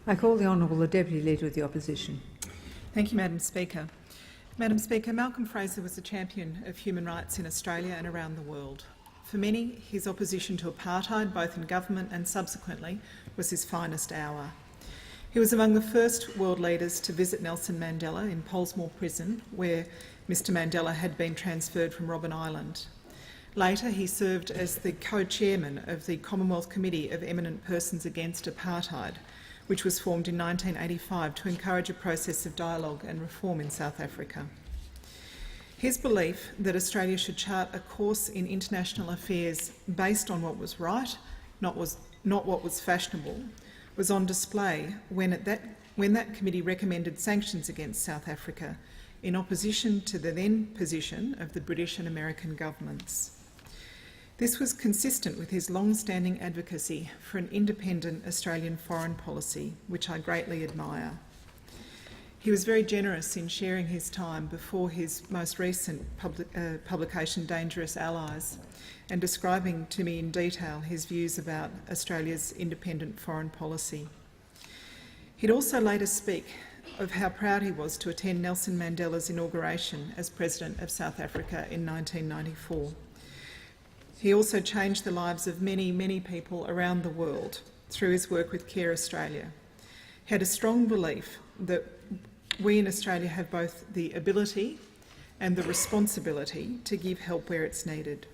I call the Honourable the Deputy Leader of the Opposition. Thank you, Madam Speaker. Madam Speaker, Malcolm Fraser was a champion of human rights in Australia and around the world. For many, his opposition to apartheid, both in government and subsequently, was his finest hour. He was among the first world leaders to visit Nelson Mandela in Pollsmoor Prison, where Mr Mandela had been transferred from Robben Island. Later, he served as the co-chairman of the Commonwealth Committee of Eminent Persons Against Apartheid, which was formed in 1985 to encourage a process of dialogue and reform in South Africa. His belief that Australia should chart a course in international affairs based on what was right, not what was fashionable, was on display when that committee recommended sanctions against South Africa in opposition to the then position of the British and American governments. This was consistent with his long-standing advocacy for an independent Australian foreign policy, which I greatly admire. He was very generous in sharing his time before his most recent publication, Dangerous Allies, and describing to me in detail his views about Australia's independent foreign policy. He'd also later speak of how proud he was to attend Nelson Mandela's inauguration as President of South Africa in 1994. He also changed the lives of many, many people around the world through his work with Care Australia. He had a strong belief that we in Australia have both the ability and the responsibility to give help where it's needed.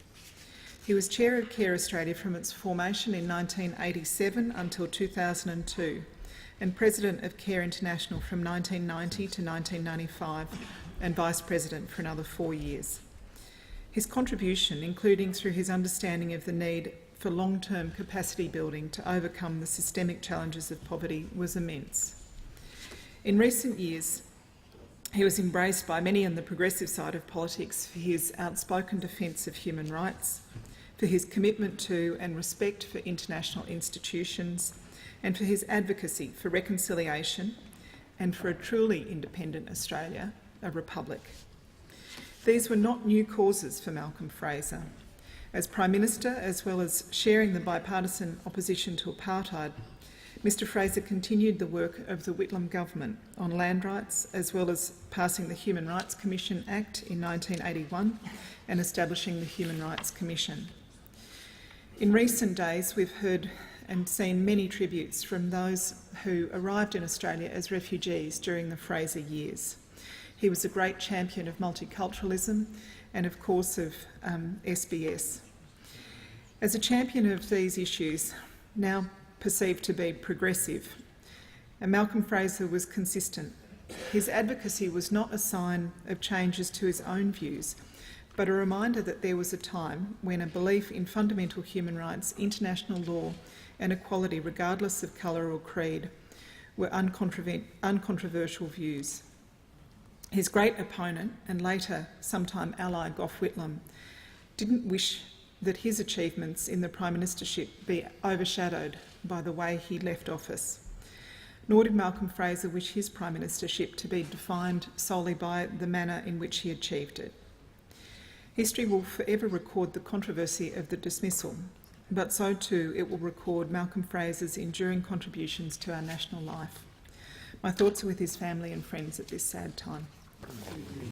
He was Chair of Care Australia from its formation in 1987 until 2002 and President of Care International from 1990 to 1995 and Vice President for another 4 years. His contribution, including through his understanding of the need for long-term capacity building to overcome the systemic challenges of poverty, was immense. In recent years, he was embraced by many on the progressive side of politics for his outspoken defence of human rights, for his commitment to and respect for international institutions, and for his advocacy for reconciliation and for a truly independent Australia, a republic. These were not new causes for Malcolm Fraser. As Prime Minister, as well as sharing the bipartisan opposition to apartheid, Mr Fraser continued the work of the Whitlam government on land rights, as well as passing the Human Rights Commission Act in 1981 and establishing the Human Rights Commission. In recent days, we've heard and seen many tributes from those who arrived in Australia as refugees during the Fraser years. He was a great champion of multiculturalism and, of course, of SBS. As a champion of these issues, now perceived to be progressive, Malcolm Fraser was consistent. His advocacy was not a sign of changes to his own views, but a reminder that there was a time when a belief in fundamental human rights, international law and equality, regardless of colour or creed, were uncontroversial views. His great opponent and later sometime ally Gough Whitlam didn't wish that his achievements in the Prime Ministership be overshadowed by the way he left office. Nor did Malcolm Fraser wish his Prime Ministership to be defined solely by the manner in which he achieved it. History will forever record the controversy of the dismissal, but so too it will record Malcolm Fraser's enduring contributions to our national life. My thoughts are with his family and friends at this sad time.